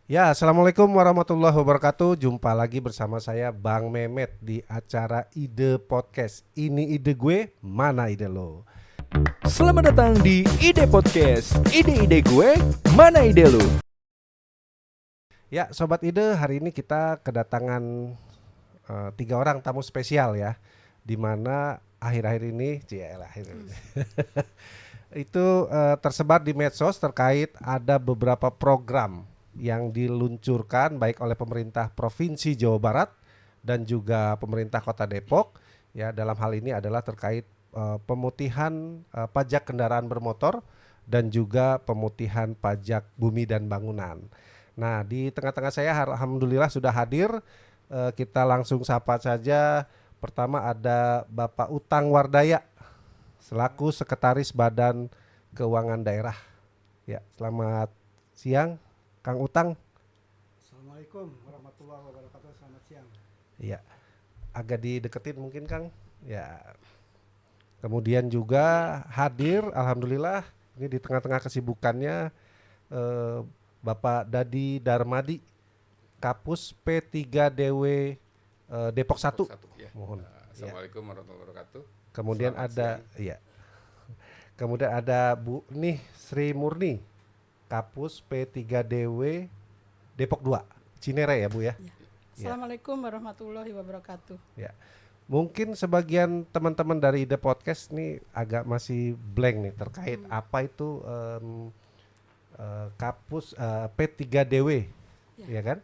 Ya, Assalamualaikum warahmatullahi wabarakatuh. Jumpa lagi bersama saya Bang Memet di acara Ide Podcast. Ini ide gue, mana ide lo? Selamat datang di Ide Podcast. Ide-ide gue, mana ide lu? Ya, Sobat Ide, hari ini kita kedatangan 3 orang tamu spesial ya. Di mana akhir-akhir ini, itu tersebar di medsos terkait ada beberapa program yang diluncurkan baik oleh pemerintah Provinsi Jawa Barat dan juga pemerintah Kota Depok. Ya, dalam hal ini adalah terkait pemutihan pajak kendaraan bermotor dan juga pemutihan pajak bumi dan bangunan. Nah, di tengah-tengah saya alhamdulillah sudah hadir. Kita langsung sapa saja. Pertama ada Bapak Utang Wardaya selaku Sekretaris Badan Keuangan Daerah. Ya, selamat siang Kang Utang. Assalamualaikum warahmatullahi wabarakatuh. Selamat siang. Ya, agak dideketin mungkin Kang. Ya. Kemudian juga hadir alhamdulillah ini di tengah-tengah kesibukannya eh, Bapak Dadi Darmadi, Kapus P3DW Depok 1. Ya. Mohon. Ya. Assalamualaikum warahmatullahi wabarakatuh. Kemudian Selamat ada siang. kemudian ada Bu nih Sri Murni, Kapus P3DW Depok 2, Cinere ya Bu ya. Ya. Ya. Assalamualaikum warahmatullahi wabarakatuh. Ya. Mungkin sebagian teman-teman dari The Podcast nih agak masih blank nih terkait apa itu Kapus P3DW, Ya. ya kan?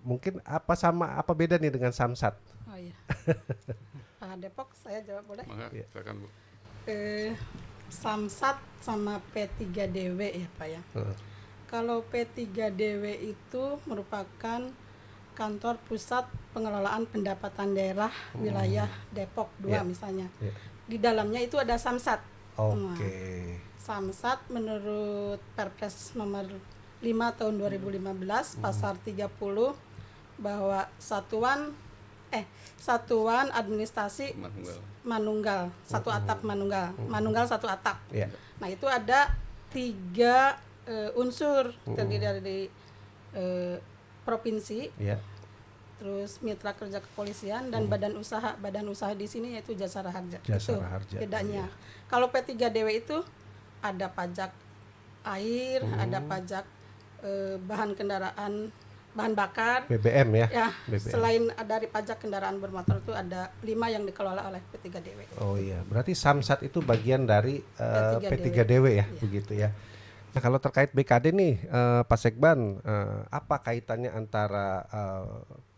Mungkin apa beda nih dengan Samsat? Oh iya. Pak Depok, saya jawab boleh? Maka Ya. silakan Bu. Samsat sama P3DW ya Pak ya. Kalau P3DW itu merupakan kantor pusat pengelolaan pendapatan daerah wilayah Depok 2 Ya. misalnya. Ya. Di dalamnya itu ada Samsat. Oke. Samsat menurut Perpres nomor 5 tahun 2015 pasal 30 bahwa satuan administrasi manunggal satu atap manunggal satu atap. Ya. Nah itu ada 3 unsur terdiri dari provinsi, Ya. terus mitra kerja kepolisian dan badan usaha di sini yaitu Jasara Harja. Jasara Itu Harja, bedanya. Kalau P3DW itu ada pajak air, ada pajak bahan bakar. BBM ya. Ya, BBM. selain dari pajak kendaraan bermotor itu ada 5 yang dikelola oleh P3DW. Oh iya, berarti Samsat itu bagian dari P3DW. P3DW ya, Iya. begitu ya. Nah kalau terkait BKD nih, Pak Sekban, apa kaitannya antara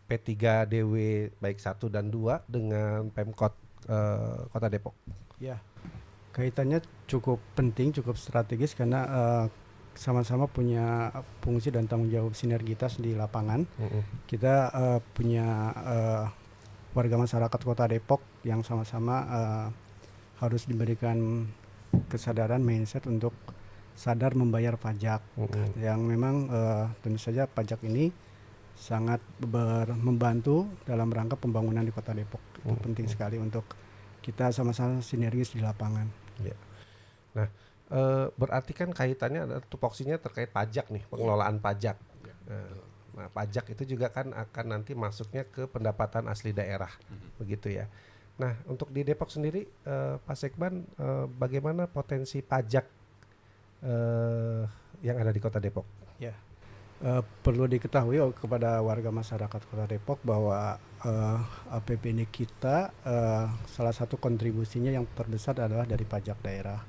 P3DW baik 1 dan 2 dengan Pemkot Kota Depok? Ya, kaitannya cukup penting, cukup strategis karena sama-sama punya fungsi dan tanggung jawab sinergitas di lapangan. Kita punya warga masyarakat Kota Depok yang sama-sama harus diberikan kesadaran mindset untuk sadar membayar pajak. Yang memang tentu saja pajak ini sangat membantu dalam rangka pembangunan di Kota Depok. Itu penting sekali untuk kita sama-sama sinergis di lapangan. Ya. Nah, berarti kan kaitannya ada tupoksinya terkait pajak nih, pengelolaan pajak. Nah, pajak itu juga kan akan nanti masuknya ke pendapatan asli daerah, begitu ya. Nah, untuk di Depok sendiri, Pak Sekban, bagaimana potensi pajak yang ada di Kota Depok? Ya, perlu diketahui kepada warga masyarakat Kota Depok bahwa APBD kita salah satu kontribusinya yang terbesar adalah dari pajak daerah.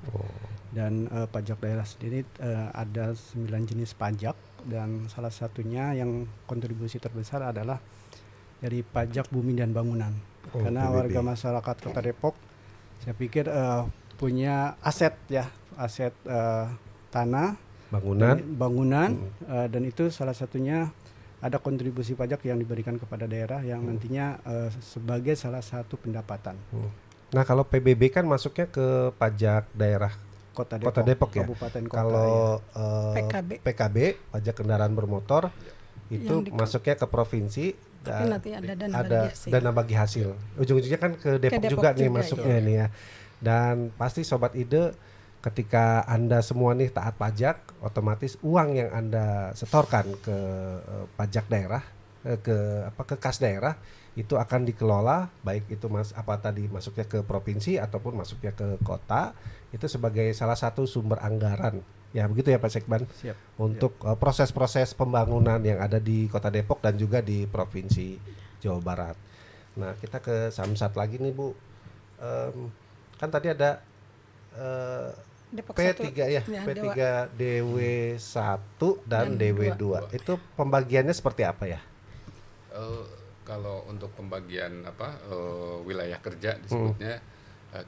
Dan pajak daerah sendiri ada 9 jenis pajak dan salah satunya yang kontribusi terbesar adalah dari pajak bumi dan bangunan. Karena PBB. warga masyarakat Kota Depok saya pikir punya aset tanah, bangunan dan itu salah satunya ada kontribusi pajak yang diberikan kepada daerah yang nantinya sebagai salah satu pendapatan. Nah, kalau PBB kan masuknya ke pajak daerah Kota Depok ya. Kabupaten kota. Kalau PKB. pajak kendaraan bermotor itu Yang masuknya ke provinsi. Tapi nanti ada dana ada bagi hasil. dana bagi hasil. Ujung-ujungnya kan ke Depok, Depok juga nih juga, masuknya nih ya. Dan pasti Sobat Ide ketika Anda semua nih taat pajak, otomatis uang yang Anda setorkan ke pajak daerah, ke kas daerah itu akan dikelola, baik itu masuknya ke provinsi ataupun masuknya ke kota, itu sebagai salah satu sumber anggaran. Ya begitu ya Pak Sekban. Siap. Untuk proses-proses pembangunan yang ada di Kota Depok dan juga di Provinsi Jawa Barat. Nah, kita ke Samsat lagi nih Bu. Kan tadi ada Depok P3 ya, Ya, P3 DW1 dan Dan DW2. Itu pembagiannya seperti apa ya? Kalau untuk pembagian wilayah kerja disebutnya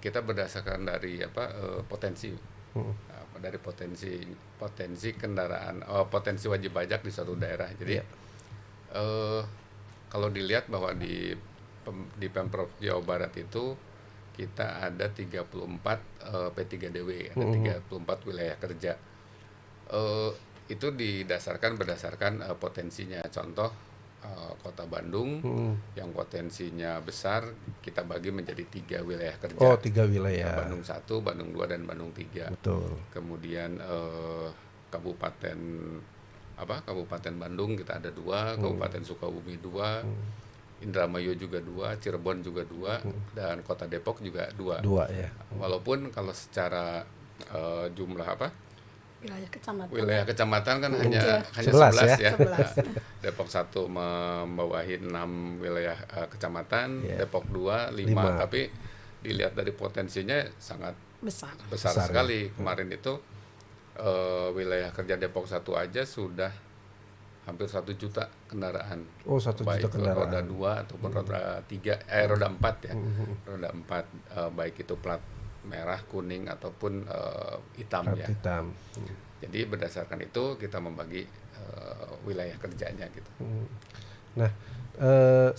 kita berdasarkan dari potensi dari potensi kendaraan potensi wajib pajak di suatu daerah. Jadi kalau dilihat bahwa di Pemprov Jawa Barat itu kita ada 34 P3DW, ada 34 wilayah kerja. Itu berdasarkan potensinya. Contoh Kota Bandung yang potensinya besar kita bagi menjadi 3 wilayah kerja. Oh, 3 wilayah. Bandung 1, Bandung 2 dan Bandung 3. Betul. Kemudian Kabupaten Bandung kita ada 2, Kabupaten Sukabumi 2, Indramayu juga 2, Cirebon juga 2, dan Kota Depok juga 2. 2 ya. Walaupun kalau secara jumlah wilayah kecamatan kan hanya 11 11 ya. 11. Depok 1 membawahi 6 wilayah kecamatan, Yeah. Depok 2 5, tapi dilihat dari potensinya sangat besar. besar sekali. Kemarin itu wilayah kerja Depok 1 aja sudah hampir 1 juta kendaraan. Oh, 1 baik juta kendaraan. roda 2 ataupun roda 4 ya. Roda 4 baik itu plat merah, kuning ataupun hitam ya. Hitam. Jadi berdasarkan itu kita membagi wilayah kerjanya gitu. Nah,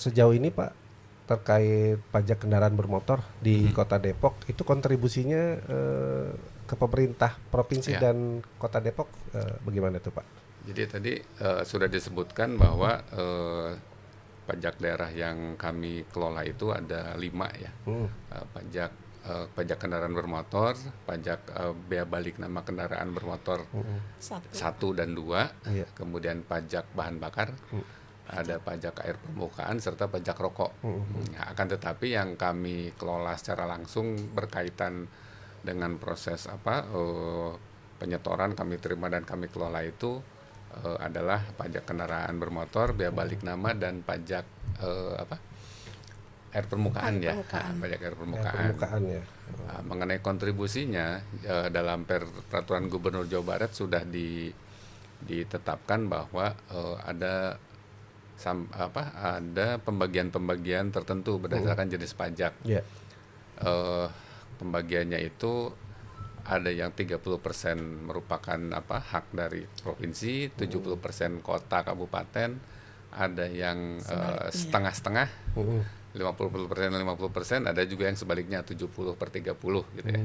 sejauh ini Pak terkait pajak kendaraan bermotor di Kota Depok itu kontribusinya ke pemerintah provinsi Ya. dan Kota Depok bagaimana tuh Pak? Jadi tadi sudah disebutkan bahwa pajak daerah yang kami kelola itu ada 5 ya. Pajak kendaraan bermotor, pajak bea balik nama kendaraan bermotor 1 dan 2, Iya. kemudian pajak bahan bakar, ada pajak air permukaan serta pajak rokok. Nah, akan tetapi yang kami kelola secara langsung berkaitan dengan proses penyetoran kami terima dan kami kelola itu adalah pajak kendaraan bermotor, bea balik nama dan pajak air permukaan ya. Pajak air permukaan. Ya. Mengenai kontribusinya dalam peraturan Gubernur Jawa Barat sudah ditetapkan bahwa ada pembagian tertentu berdasarkan jenis pajak. Yeah. Pembagiannya itu ada yang 30% merupakan hak dari provinsi, 70% kota kabupaten, ada yang setengah-setengah, 50%, ada juga yang sebaliknya 70/30 gitu ya.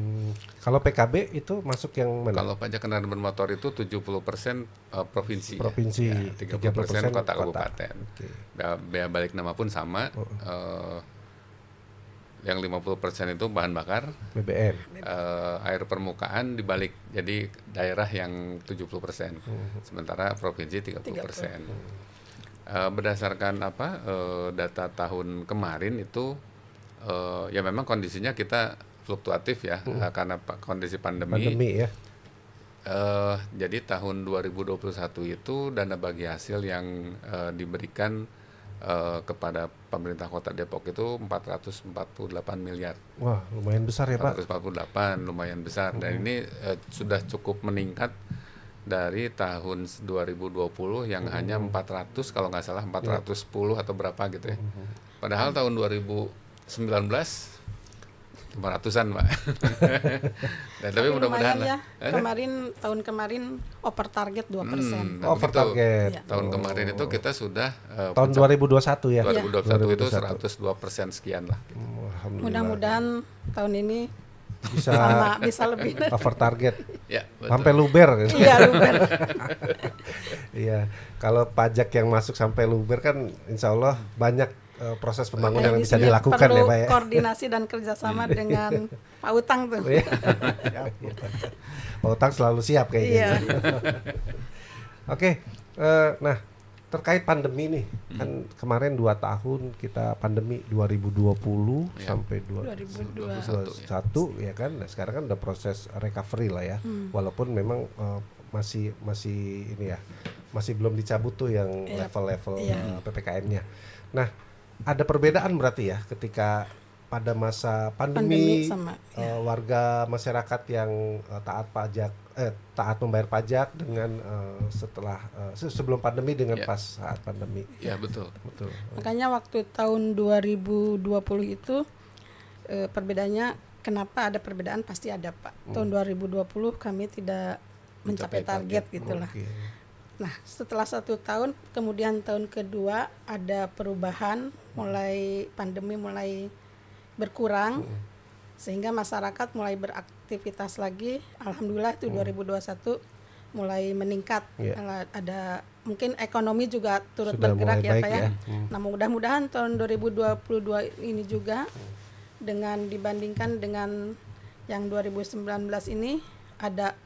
Kalau PKB itu masuk yang mana? Kalau pajak kendaraan bermotor itu 70% provinsi. Provinsi, Ya, 30% kota kota. kabupaten. Oke. Bea balik nama pun sama. Yang 50% itu bahan bakar, BBM. air permukaan dibalik, jadi daerah yang 70%, sementara provinsi 30%. Berdasarkan data tahun kemarin itu ya memang kondisinya kita fluktuatif ya karena kondisi pandemi ya. Jadi tahun 2021 itu dana bagi hasil yang diberikan kepada pemerintah Kota Depok itu 448 miliar. Wah, lumayan besar ya Pak. 448 lumayan besar dan ini sudah cukup meningkat dari tahun 2020 yang hanya 400 kalau nggak salah 410 atau berapa gitu ya. Padahal tahun 2019 500-an Pak. Dan tapi mudah-mudahan ya. lah. Tahun kemarin over target 2%. Nah, Over begitu. target. Ya. Tahun kemarin itu kita sudah Tahun 2021 ya. 2021 itu 2021. 102% sekian lah. Alhamdulillah. Mudah-mudahan tahun ini bisa bisa lebih. over target. Ya, betul. Sampai luber. Iya, luber. Iya, kalau pajak yang masuk sampai luber kan insya Allah banyak proses pembangunan yang Di bisa sini dilakukan perlu ya Pak ya. koordinasi dan kerjasama dengan Pak Utang tuh. Iya. Pak Utang selalu siap kayaknya. Iya. Oke, nah terkait pandemi nih, kan kemarin 2 tahun kita pandemi 2020 Ya. sampai 2021 ya kan. Nah, sekarang kan udah proses recovery lah ya. Walaupun memang masih ini ya, masih belum dicabut tuh yang Iya. level-level Iya. PPKM-nya. Nah, ada perbedaan berarti ya ketika pada masa pandemi, sama, warga masyarakat yang taat membayar pajak dengan setelah sebelum pandemi dengan Ya. pas saat pandemi. Ya betul. Betul. Makanya waktu tahun 2020 itu perbedaannya, kenapa ada perbedaan pasti ada Pak. Tahun 2020 kami tidak mencapai target gitulah. Oke. Nah, setelah 1 tahun, kemudian tahun kedua ada perubahan, mulai pandemi mulai berkurang, sehingga masyarakat mulai beraktivitas lagi. Alhamdulillah itu 2021 mulai meningkat. Iya. Ada mungkin ekonomi juga turut Sudah bergerak mulai ya baik Pak ya. ya. Nah, mudah-mudahan tahun 2022 ini juga dengan dibandingkan dengan yang 2019 ini ada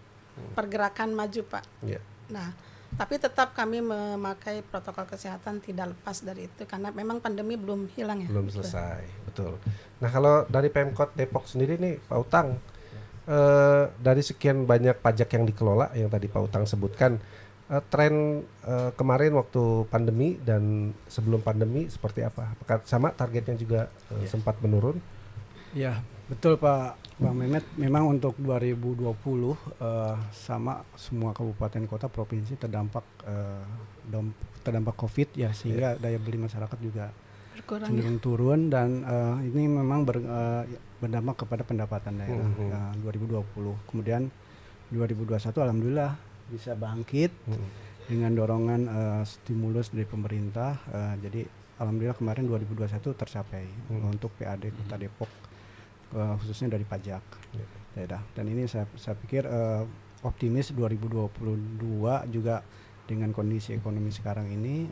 pergerakan maju Pak. Iya. Nah, tapi tetap kami memakai protokol kesehatan, tidak lepas dari itu karena memang pandemi belum hilang ya. Belum selesai, betul. Nah, kalau dari Pemkot Depok sendiri nih Pak Utang, dari sekian banyak pajak yang dikelola yang tadi Pak Utang sebutkan, tren kemarin waktu pandemi dan sebelum pandemi seperti apa? Apakah sama targetnya juga sempat menurun? Ya, betul Pak Mehmet. Memang untuk 2020 sama semua kabupaten kota provinsi terdampak Covid ya, sehingga daya beli masyarakat juga Berkurang ya. cenderung turun dan ini memang berdampak kepada pendapatan daerah 2020. Kemudian 2021 alhamdulillah bisa bangkit dengan dorongan stimulus dari pemerintah. Jadi alhamdulillah kemarin 2021 tercapai untuk PAD Kota Depok, khususnya dari pajak daerah. Dan ini saya pikir optimis 2022 juga dengan kondisi ekonomi sekarang ini,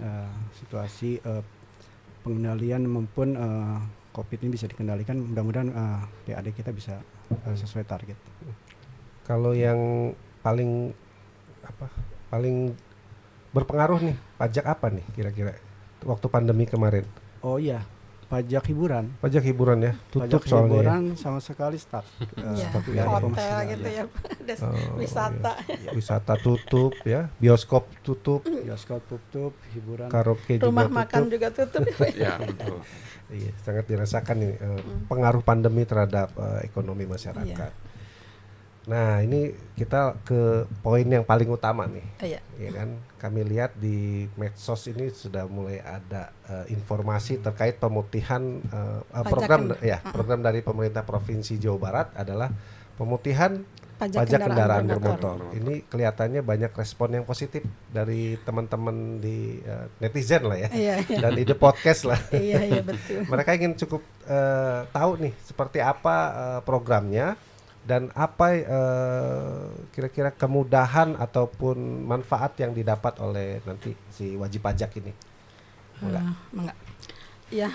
situasi pengendalian maupun Covid ini bisa dikendalikan. Mudah-mudahan PAD kita bisa sesuai target. Kalau yang paling berpengaruh nih pajak apa nih kira-kira waktu pandemi kemarin? Oh iya, pajak hiburan. Pajak hiburan ya, tutup Pajak soalnya. hiburan sama sekali stuck. Ya, Stuck ya, dari hotel pemasukan, gitu ya. ya, wisata. Wisata tutup ya, bioskop tutup, Bioskop tutup, hiburan. karaoke Rumah juga makan tutup. juga tutup. Ya betul. Iya, sangat dirasakan nih pengaruh pandemi terhadap ekonomi masyarakat. Nah, ini kita ke poin yang paling utama nih. Iya. Ya kan, kami lihat di medsos ini sudah mulai ada informasi terkait pemutihan program dari pemerintah Provinsi Jawa Barat adalah pemutihan pajak kendaraan bermotor. Ini kelihatannya banyak respon yang positif dari teman-teman di netizen lah ya, Iya. dan ide podcast lah. Iya, betul. Mereka ingin cukup tahu nih seperti apa programnya dan apa kira-kira kemudahan ataupun manfaat yang didapat oleh nanti si wajib pajak ini. Enggak. Ya,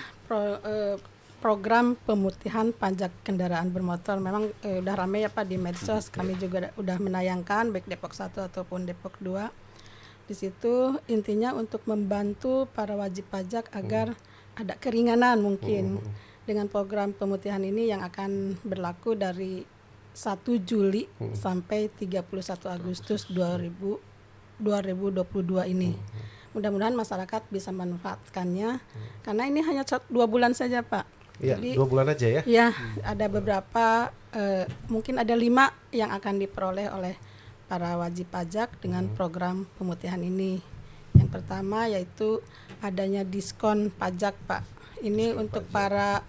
program pemutihan pajak kendaraan bermotor memang udah ramai ya Pak di medsos. Kami juga udah menayangkan baik Depok 1 ataupun Depok 2. Di situ intinya untuk membantu para wajib pajak agar ada keringanan mungkin dengan program pemutihan ini yang akan berlaku dari 1 Juli sampai 31 Agustus 2022 ini. Mudah-mudahan masyarakat bisa memanfaatkannya karena ini hanya 2 bulan saja Pak. Iya, Jadi 2 bulan aja ya. ya ada beberapa mungkin ada 5 yang akan diperoleh oleh para wajib pajak dengan program pemutihan ini. Yang pertama yaitu adanya diskon pajak Pak. Ini untuk para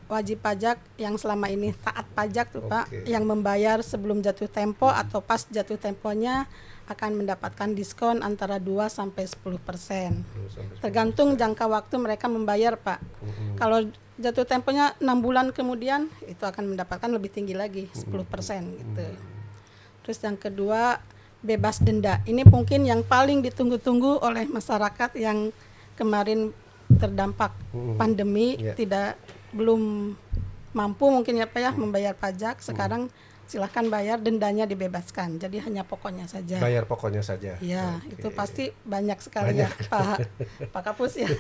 wajib pajak yang selama ini taat pajak tuh Pak, yang membayar sebelum jatuh tempo atau pas jatuh temponya akan mendapatkan diskon antara 2 sampai 10%. Tergantung jangka waktu mereka membayar Pak. Kalau jatuh temponya 6 bulan kemudian itu akan mendapatkan lebih tinggi lagi 10% gitu. Terus yang kedua bebas denda. Ini mungkin yang paling ditunggu-tunggu oleh masyarakat yang kemarin terdampak pandemi, belum mampu mungkin ya Pak ya membayar pajak. Sekarang silahkan bayar, dendanya dibebaskan. Jadi hanya pokoknya saja. Bayar pokoknya saja. Ya, Oke. itu pasti banyak sekali ya Pak Kapus ya.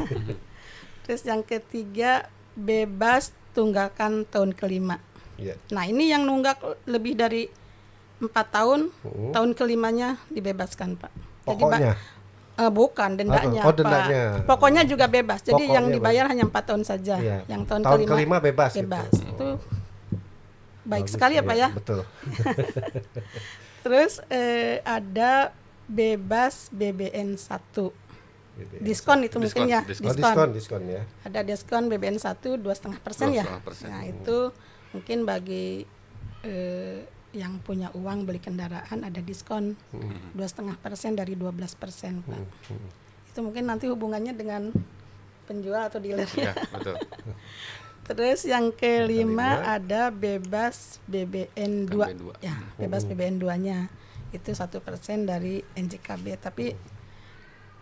Terus yang ketiga, bebas tunggakan tahun kelima. Iya. Nah ini yang nunggak lebih dari 4 tahun, tahun kelimanya dibebaskan Pak. Pokoknya? Bukan, dendanya Oh, dendanya. Pak. Pokoknya juga bebas. Jadi Pokoknya yang dibayar hanya 4 tahun saja. Iya. Yang tahun kelima bebas. bebas. Gitu. Itu baik Bagus, sekali ya Pak ya. Betul. Terus ada bebas BBN 1. Diskon itu mungkin ya. Diskon ya. Ada diskon BBN 1 2,5% ya. 2,5%. Nah itu mungkin bagi yang punya uang beli kendaraan ada diskon 2,5% dari 12% Pak. Itu mungkin nanti hubungannya dengan penjual atau dealer. Ya, betul. Terus yang kelima ada bebas BBN 2. KB2. Ya, bebas BBN 2-nya. Itu 1% dari NJKB. Tapi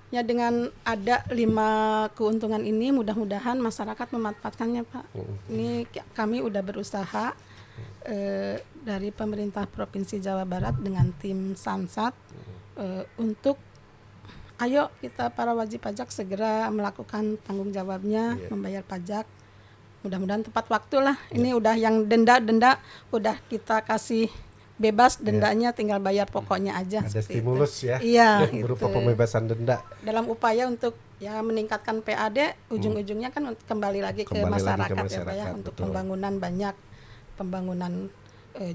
ya dengan ada 5 keuntungan ini mudah-mudahan masyarakat memanfaatkannya Pak. Ini kami udah berusaha dari pemerintah Provinsi Jawa Barat dengan tim Samsat untuk ayo kita para wajib pajak segera melakukan tanggung jawabnya, membayar pajak. Mudah-mudahan tepat waktu lah. Ini udah yang denda udah kita kasih bebas dendanya, tinggal bayar pokoknya aja. Ada stimulus itu. ya. Iya, berupa gitu. pembebasan denda. Dalam upaya untuk ya meningkatkan PAD, ujung-ujungnya kan kembali lagi ke masyarakat ya Pak ya, untuk betul. pembangunan banyak pembangunan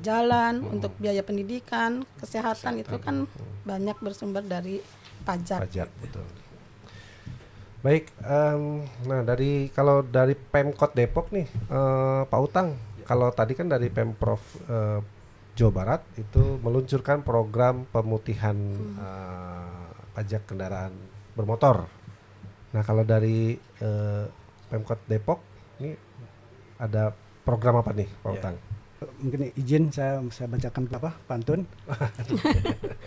jalan, untuk biaya pendidikan, kesehatan itu kan banyak bersumber dari pajak. Betul. Baik, nah kalau dari Pemkot Depok nih, Pak Utang, kalau tadi kan dari Pemprov Jawa Barat itu meluncurkan program pemutihan pajak kendaraan bermotor. Nah kalau dari Pemkot Depok ini ada program apa nih Pak Utang? Mungkin izin saya bacakan pantun.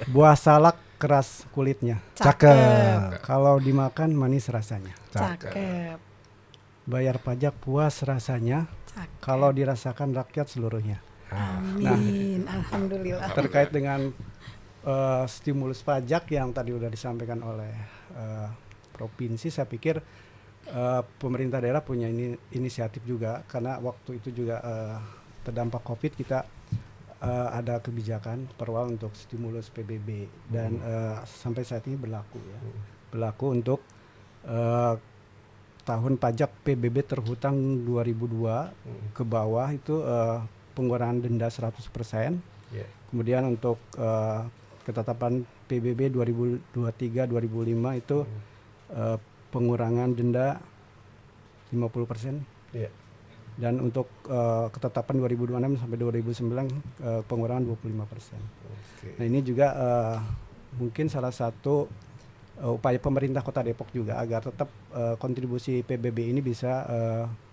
Buah salak keras kulitnya, Cakep. kalau dimakan manis rasanya. Cakep. Bayar pajak puas rasanya, Cakep. kalau dirasakan rakyat seluruhnya. Amin. Alhamdulillah. Terkait dengan stimulus pajak yang tadi sudah disampaikan oleh provinsi, saya pikir pemerintah daerah punya inisiatif juga, karena waktu itu juga terdampak COVID, kita ada kebijakan perwal untuk stimulus PBB dan sampai saat ini berlaku ya. Berlaku untuk tahun pajak PBB terhutang 2002 ke bawah itu pengurangan denda 100%. Kemudian untuk ketetapan PBB 2023-2005 itu pengurangan denda 50%. Dan untuk ketetapan 2026 sampai 2009 pengurangan 25%. Nah ini juga mungkin salah satu upaya pemerintah Kota Depok juga agar tetap kontribusi PBB ini bisa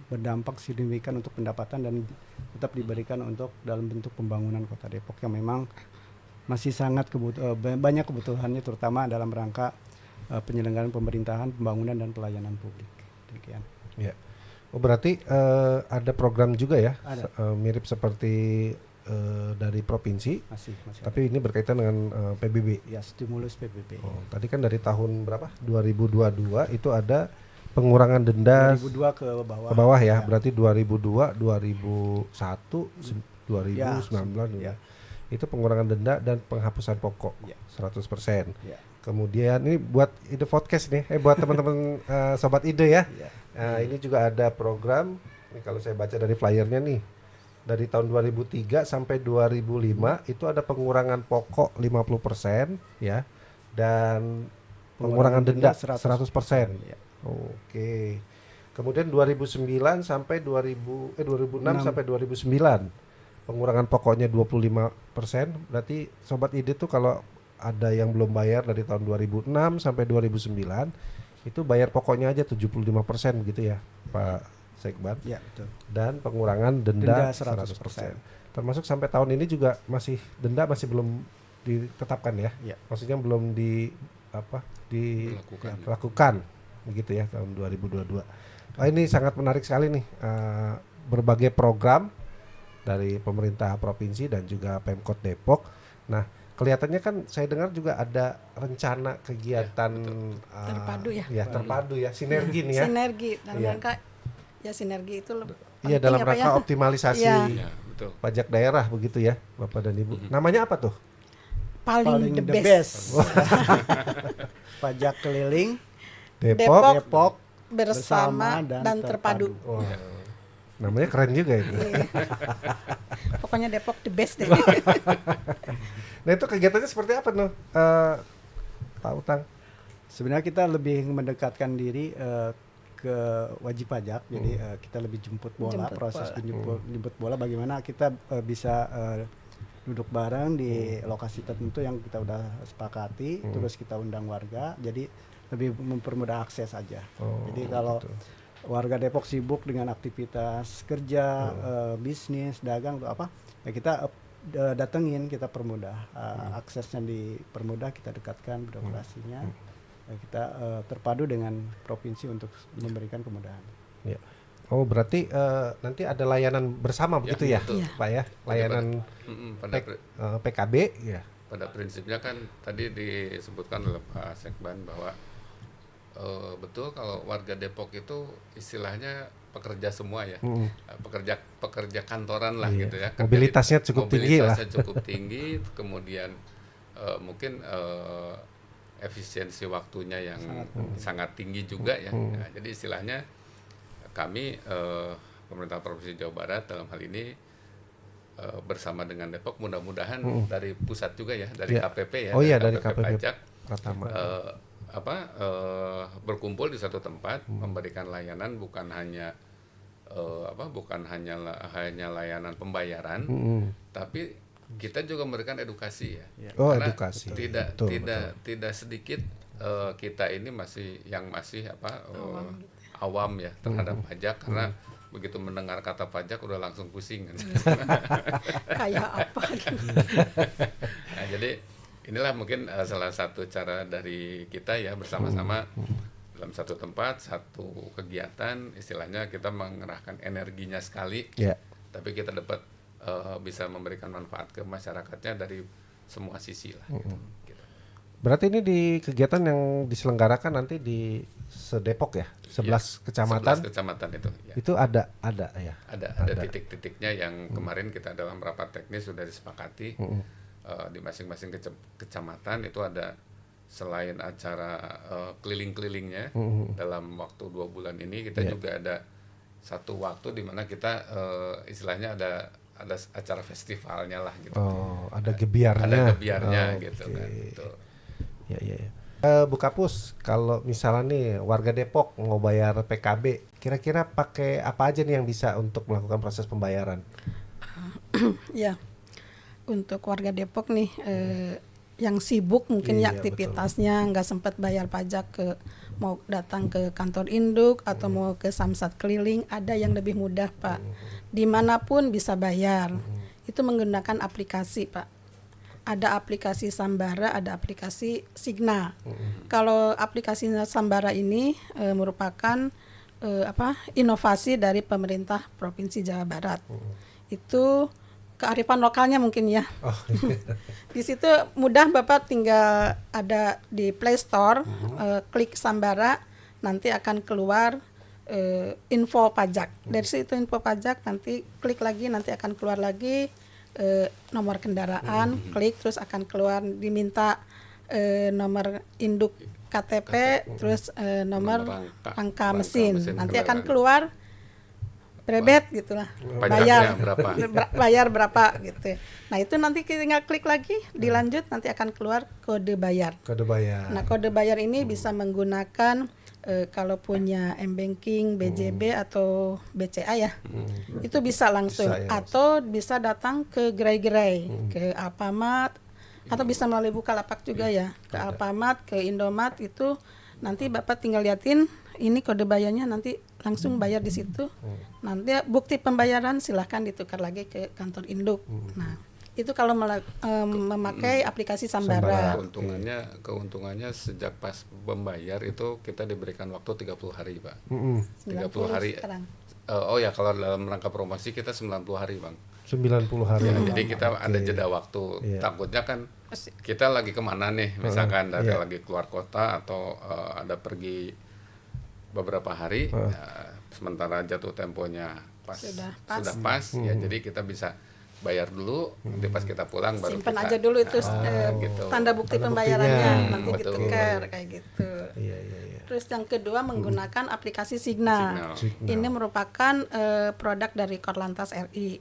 berdampak signifikan untuk pendapatan dan tetap diberikan untuk dalam bentuk pembangunan Kota Depok yang memang masih sangat banyak kebutuhannya, terutama dalam rangka penyelenggaraan pemerintahan, pembangunan dan pelayanan publik. Demikian. Ya. Oh berarti ada program juga ya, Ada. mirip seperti dari provinsi, Masih tapi ini berkaitan dengan PBB. ya stimulus PBB. Oh, tadi kan dari tahun berapa? 2022 itu ada pengurangan denda 2002 ke bawah. ke bawah ya, berarti 2002, 2001, 2019 Ya. itu pengurangan denda dan penghapusan pokok Ya. 100%. Ya. Kemudian ini buat ide podcast nih, buat teman-teman sobat ide ya. Ya. Nah, ini juga ada program, ini kalau saya baca dari flyernya nih, dari tahun 2003 sampai 2005 itu ada pengurangan pokok 50% ya, dan pengurangan denda 100%. Ya. Oke. Kemudian 2009 sampai 2006 sampai 2009 pengurangan pokoknya 25%. Berarti sobat ide tuh kalau ada yang belum bayar dari tahun 2006 sampai 2009 itu bayar pokoknya aja 75% gitu ya Pak Sekban. Ya, betul. Dan pengurangan denda 100%. 100%. Termasuk sampai tahun ini juga denda masih belum ditetapkan ya. Ya. Maksudnya belum dilakukan. begitu ya tahun 2022. Ini sangat menarik sekali nih, berbagai program dari pemerintah provinsi dan juga Pemkot Depok. Nah, kelihatannya kan saya dengar juga ada rencana kegiatan Terpadu ya. ya terpadu ya, sinergi nih ya. Sinergi dalam Iya. rangka ya sinergi itu Iya, dalam penting rangka optimalisasi Iya. Ya, betul. pajak daerah begitu ya, Bapak dan Ibu. Namanya apa tuh? paling the the best. best. Pajak keliling Depok. Depok bersama dan terpadu. Wah, namanya keren juga itu. Pokoknya Depok the best deh. Nah, itu kegiatannya seperti apa tuh, Pak Utang? Sebenarnya kita lebih mendekatkan diri ke wajib pajak, jadi kita lebih jemput bola, Jemput proses bola. jemput bola bagaimana kita bisa duduk bareng di lokasi tertentu yang kita udah sepakati, terus kita undang warga, jadi lebih mempermudah akses aja. Jadi kalau gitu. warga Depok sibuk dengan aktivitas kerja, bisnis, dagang atau apa, ya kita datengin, kita permudah, aksesnya dipermudah, kita dekatkan birokrasinya, kita terpadu dengan provinsi untuk memberikan kemudahan. Ya. Oh, berarti nanti ada layanan bersama begitu ya, betul. Pak ya? Layanan PKB ya. Pada prinsipnya kan tadi disebutkan oleh Pak Sekban bahwa betul kalau warga Depok itu istilahnya pekerja semua ya, pekerja kantoran lah Iya. gitu ya. Mobilitasnya cukup tinggi lah. Mobilitasnya cukup tinggi, kemudian mungkin efisiensi waktunya yang sangat tinggi juga ya. Nah, jadi istilahnya kami pemerintah Provinsi Jawa Barat dalam hal ini bersama dengan Depok mudah-mudahan dari pusat juga ya, dari Ya. KPP ya, Oh iya, dari KPP pajak Pratama. berkumpul di satu tempat memberikan layanan bukan hanya hanya layanan pembayaran, tapi kita juga memberikan edukasi ya. Oh, Karena edukasi. Tidak Betul, tidak sedikit kita ini masih awam ya terhadap pajak, karena begitu mendengar kata pajak udah langsung pusing kan. Kayak apa gitu. Nah, jadi inilah mungkin salah satu cara dari kita ya bersama-sama dalam satu tempat, satu kegiatan, istilahnya kita mengerahkan energinya sekali, Ya. tapi kita dapat bisa memberikan manfaat ke masyarakatnya dari semua sisi lah. Gitu. Berarti ini di kegiatan yang diselenggarakan nanti di Sedepok ya, 11 kecamatan. 11 kecamatan itu. Ya. Itu ada ya. Ada titik-titiknya yang kemarin kita dalam rapat teknis sudah disepakati. Di masing-masing kecamatan itu ada, selain acara keliling-kelilingnya dalam waktu 2 bulan ini, kita juga ada satu waktu di mana kita istilahnya ada acara festivalnya lah gitu. Oh, ada gebiarnya. Ada gebiarnya gitu Oke. kan. Betul. Ya. Bu Kapus, kalau misalnya nih warga Depok mau bayar PKB, kira-kira pakai apa aja nih yang bisa untuk melakukan proses pembayaran? Ya, untuk warga Depok nih yang sibuk mungkin Iya, ya aktivitasnya nggak sempat bayar pajak, mau datang ke kantor induk atau mau ke samsat keliling, ada yang lebih mudah Pak. Dimanapun bisa bayar. Itu menggunakan aplikasi Pak. Ada aplikasi Sambara, ada aplikasi Signa. Kalau aplikasi Sambara ini merupakan inovasi dari pemerintah Provinsi Jawa Barat. Itu kearifan lokalnya mungkin ya. Oh, Di situ mudah Bapak tinggal ada di Play Store, klik Sambara, nanti akan keluar info pajak. Dari situ info pajak, nanti klik lagi, nanti akan keluar lagi nomor kendaraan, klik terus akan keluar, diminta nomor induk KTP, terus nomor rangka mesin. Nanti akan keluar brebet gitulah, Pajaknya berapa? bayar berapa gitu. Nah itu nanti tinggal klik lagi, dilanjut, nanti akan keluar kode bayar. kode bayar. Nah kode bayar ini bisa menggunakan kalau punya M-Banking, BJB atau BCA ya, itu bisa langsung, Bisa ya, atau bisa datang ke gerai-gerai, ke Alfamart, atau bisa melalui Bukalapak juga ya, ke Alfamart, ke Indomart, itu nanti Bapak tinggal liatin ini kode bayarnya, nanti langsung bayar di situ. Nanti bukti pembayaran silahkan ditukar lagi ke kantor induk. Nah Itu kalau memakai aplikasi Sambara. Keuntungannya sejak pas membayar itu kita diberikan waktu 30 hari, Pak. 30 hari. Sekarang. Kalau dalam rangka promosi kita 90 hari, Bang. 90 hari. Ya, jadi kita ada jeda waktu. Takutnya kan kita lagi kemana nih, misalkan lagi keluar kota atau ada pergi beberapa hari, sementara jatuh temponya sudah pas, ya jadi kita bisa bayar dulu, nanti pas kita pulang baru simpan kita aja dulu itu gitu. tanda bukti pembayarannya, nanti betul. ditukar kayak gitu. Iya. Terus yang kedua menggunakan aplikasi Signal. Ini merupakan produk dari Korlantas RI.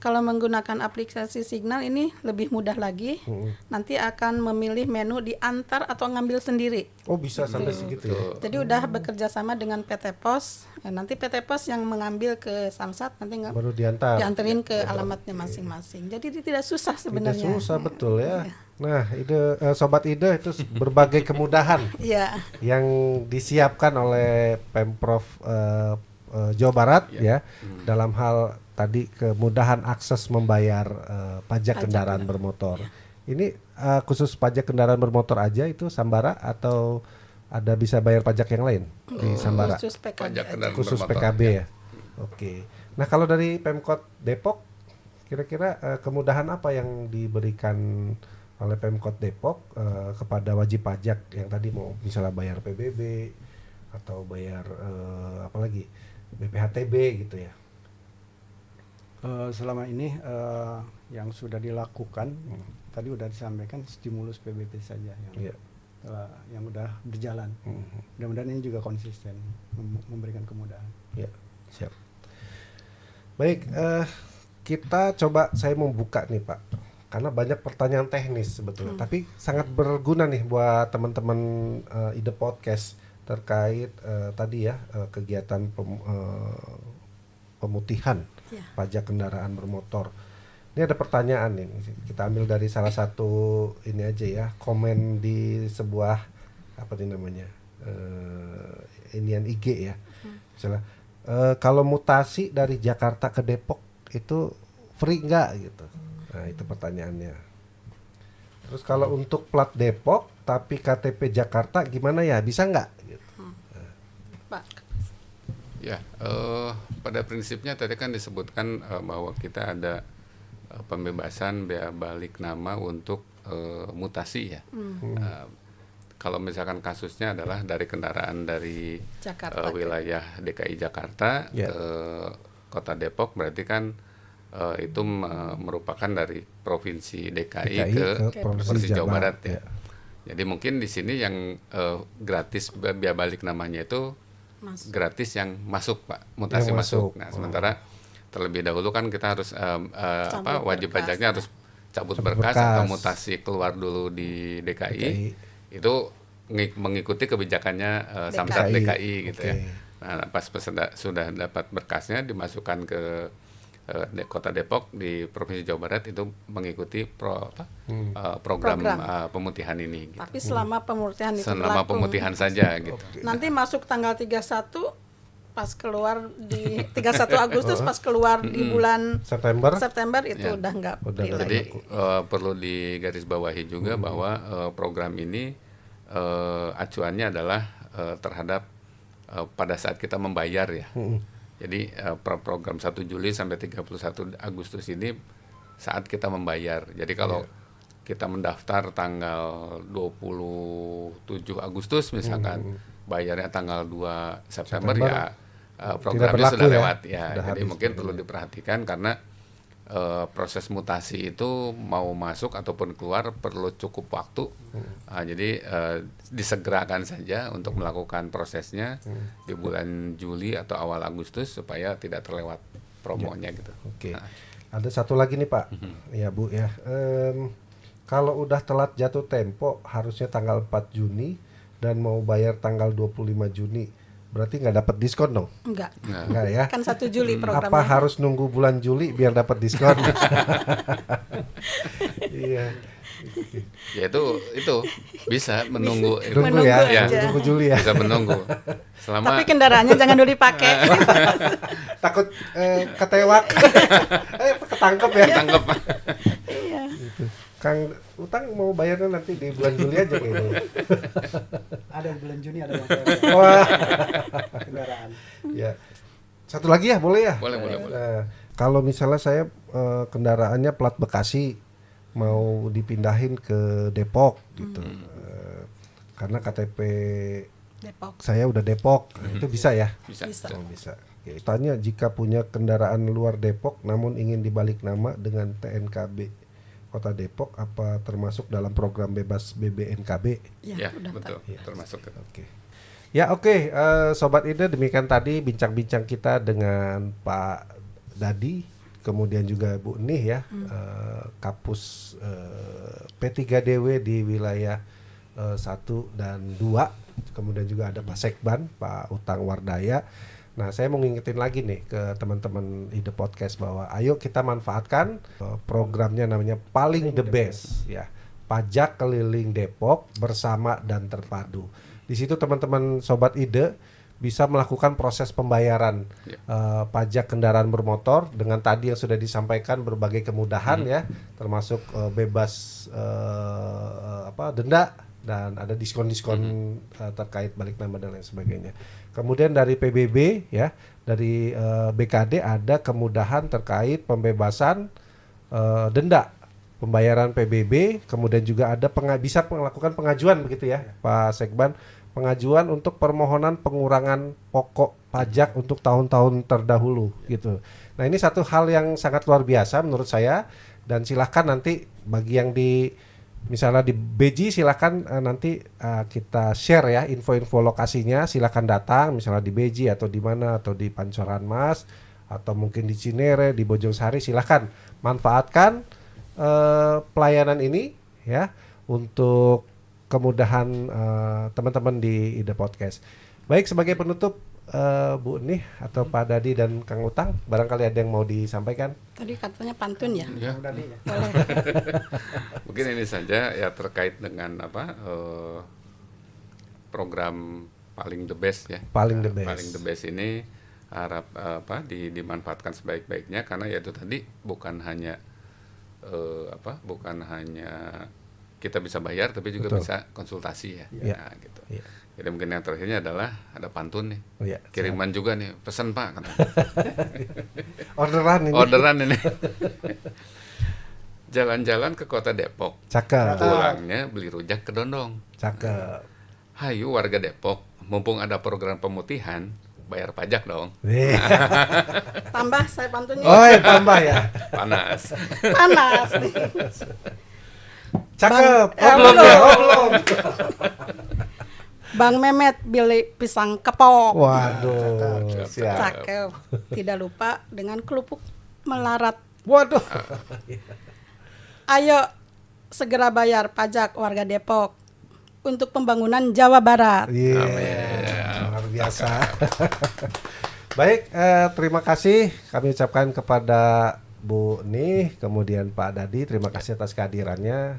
Kalau menggunakan aplikasi Signal ini lebih mudah lagi. Nanti akan memilih menu diantar atau ngambil sendiri. Oh, bisa sampai segitu ya. Jadi udah bekerja sama dengan PT Pos. Nanti PT Pos yang mengambil ke Samsat, nanti Baru dianterin ke alamatnya masing-masing. Jadi tidak susah sebenarnya. Tidak susah, betul ya. Nah, Sobat Ide itu berbagai kemudahan yang disiapkan oleh Pemprov Jawa Barat ya dalam hal tadi kemudahan akses membayar pajak kendaraan bermotor. Ini khusus pajak kendaraan bermotor aja itu Sambara atau ada bisa bayar pajak yang lain di Sambara? Khusus PKB. Khusus PKB ya. Oke. Nah, kalau dari Pemkot Depok kira-kira kemudahan apa yang diberikan oleh Pemkot Depok kepada wajib pajak yang tadi mau misalnya bayar PBB atau bayar apalagi BPHTB gitu ya? Selama ini yang sudah dilakukan tadi udah disampaikan stimulus PBB saja yang udah berjalan. Mudah-mudahan ini juga konsisten memberikan kemudahan. Ya, siap. Baik, kita coba saya membuka nih Pak, karena banyak pertanyaan teknis sebetulnya, tapi sangat berguna nih buat teman-teman Ide Podcast terkait tadi ya kegiatan pemutihan pajak kendaraan bermotor. Ini ada pertanyaan nih, kita ambil dari salah satu ini aja ya, komen di sebuah apa nih namanya inian IG ya, misalnya kalau mutasi dari Jakarta ke Depok itu free nggak gitu. Nah itu pertanyaannya. Terus kalau untuk plat Depok tapi KTP Jakarta gimana ya, bisa nggak? Gitu. Pak. Ya, pada prinsipnya tadi kan disebutkan bahwa kita ada pembebasan bea balik nama untuk mutasi ya. Kalau misalkan kasusnya adalah dari kendaraan dari wilayah DKI Jakarta ke Kota Depok, berarti kan itu merupakan dari provinsi DKI ke provinsi Jawa Barat ya. Jadi mungkin di sini yang gratis bea balik namanya itu gratis yang masuk Pak, mutasi yang masuk. Nah, sementara terlebih dahulu kan kita harus wajib pajaknya harus cabut berkas atau mutasi keluar dulu di DKI. Itu mengikuti kebijakannya Samsat DKI gitu ya. Nah, pas sudah dapat berkasnya dimasukkan ke Kota Depok di Provinsi Jawa Barat, itu mengikuti program pemutihan ini. Tapi selama pemutihan itu selama pemutihan saja gitu. Nanti masuk tanggal 31 pas keluar di 31 Agustus pas keluar di bulan September itu udah enggak. Jadi perlu digarisbawahi juga bahwa program ini acuannya adalah terhadap pada saat kita membayar ya. Jadi program 1 Juli sampai 31 Agustus ini saat kita membayar. Jadi kalau kita mendaftar tanggal 27 Agustus misalkan, bayarnya tanggal 2 September ya programnya sudah lewat ya. Jadi mungkin perlu diperhatikan karena proses mutasi itu mau masuk ataupun keluar perlu cukup waktu. Jadi disegerakan saja untuk melakukan prosesnya di bulan Juli atau awal Agustus supaya tidak terlewat promonya gitu. Oke. Ada satu lagi nih Pak, ya Bu ya. Kalau udah telat jatuh tempo harusnya tanggal 4 Juni dan mau bayar tanggal 25 Juni, berarti nggak dapat diskon dong? Enggak ya. Kan 1 Juli programnya. Apa harus nunggu bulan Juli biar dapat diskon? Iya. Ya itu bisa menunggu. Menunggu Juli ya. Bisa menunggu. Tapi kendaraannya jangan dulu dipakai. Takut ketewak. Ketangkep ya. Iya. Kang Utang mau bayarnya nanti di bulan Juli aja kayaknya. Ada yang bulan Juni, ada yang Februari. Wah. Kendaraan. Ya. Satu lagi ya, boleh ya? Boleh. Kalau misalnya saya kendaraannya plat Bekasi mau dipindahin ke Depok gitu. Karena KTP Depok. saya udah Depok, itu bisa ya? Bisa. Oh, bisa. Ya, tanya jika punya kendaraan luar Depok namun ingin dibalik nama dengan TNKB Kota Depok, apa termasuk dalam program bebas BBNKB? Ya, udah betul. tahu. Termasuk. Oke. Ya oke, Sobat Ide, demikian tadi bincang-bincang kita dengan Pak Dadi, kemudian juga Bu Nih ya, Kapus P3DW di wilayah 1 dan 2, kemudian juga ada Pak Sekban, Pak Utang Wardaya. Nah, saya mau ngingetin lagi nih ke teman-teman Ide Podcast bahwa ayo kita manfaatkan programnya, namanya Paling the Best ya. Pajak Keliling Depok Bersama dan Terpadu. Di situ teman-teman Sobat Ide bisa melakukan proses pembayaran pajak kendaraan bermotor dengan tadi yang sudah disampaikan berbagai kemudahan ya, termasuk bebas denda, dan ada diskon-diskon terkait balik nama dan lain sebagainya. Kemudian dari PBB ya, dari BKD ada kemudahan terkait pembebasan denda, pembayaran PBB, kemudian juga ada bisa melakukan pengajuan begitu ya, Pak Sekban, pengajuan untuk permohonan pengurangan pokok pajak untuk tahun-tahun terdahulu gitu. Nah, ini satu hal yang sangat luar biasa menurut saya, dan silahkan nanti bagi yang di misalnya di Beji, silahkan nanti kita share ya info-info lokasinya, silahkan datang misalnya di Beji atau di mana, atau di Pancoran Mas atau mungkin di Cinere, di Bojongsari, silahkan manfaatkan pelayanan ini ya untuk kemudahan teman-teman di Ide Podcast. Baik, sebagai penutup Bu Nih atau Pak Dadi dan Kang Utang, barangkali ada yang mau disampaikan? Tadi katanya pantun ya? Ya. Boleh. Mungkin ini saja ya terkait dengan program Paling the Best ya. Paling the Best. Paling the Best ini harap dimanfaatkan sebaik-baiknya, karena ya itu tadi bukan hanya kita bisa bayar, tapi juga Betul. bisa konsultasi ya. Ya. Nah, gitu. Ya. Jadi mungkin yang terakhirnya adalah ada pantun nih. Oh, ya. Kiriman juga nih, pesan Pak. Orderan ini. Orderan ini. Jalan-jalan ke kota Depok. Cakep. Pulangnya beli rujak ke Dondong. Cakep. Hayu warga Depok, mumpung ada program pemutihan, bayar pajak dong. Tambah saya pantunnya. Oh, ya, tambah ya. Panas. Panas nih. Cakep. Belum. Belum. Bang Mehmet beli pisang kepok. Waduh, siap. Cakep. Tidak lupa dengan kerupuk melarat. Waduh. Ayo segera bayar pajak warga Depok untuk pembangunan Jawa Barat. Iya, luar biasa. Baik, terima kasih kami ucapkan kepada Bu Nih, kemudian Pak Dadi, terima kasih atas kehadirannya,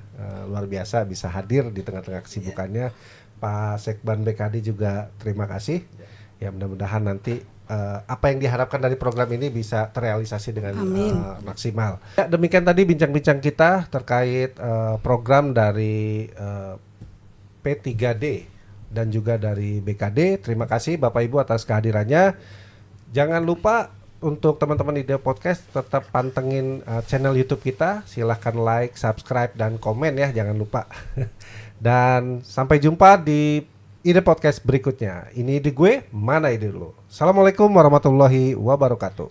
luar biasa bisa hadir di tengah-tengah kesibukannya. Pak Sekban BKD juga terima kasih. Ya, mudah-mudahan nanti apa yang diharapkan dari program ini bisa terrealisasi dengan maksimal. Ya, demikian tadi bincang-bincang kita terkait program dari P3D dan juga dari BKD. Terima kasih Bapak Ibu atas kehadirannya. Jangan lupa untuk teman-teman Ide Podcast tetap pantengin channel YouTube kita. Silahkan like, subscribe, dan komen ya, jangan lupa. Dan sampai jumpa di Ide Podcast berikutnya. Ini ide gue, mana ide lu? Assalamualaikum warahmatullahi wabarakatuh.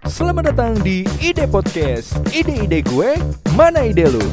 Selamat datang di Ide Podcast. Ide-ide gue, mana ide lu?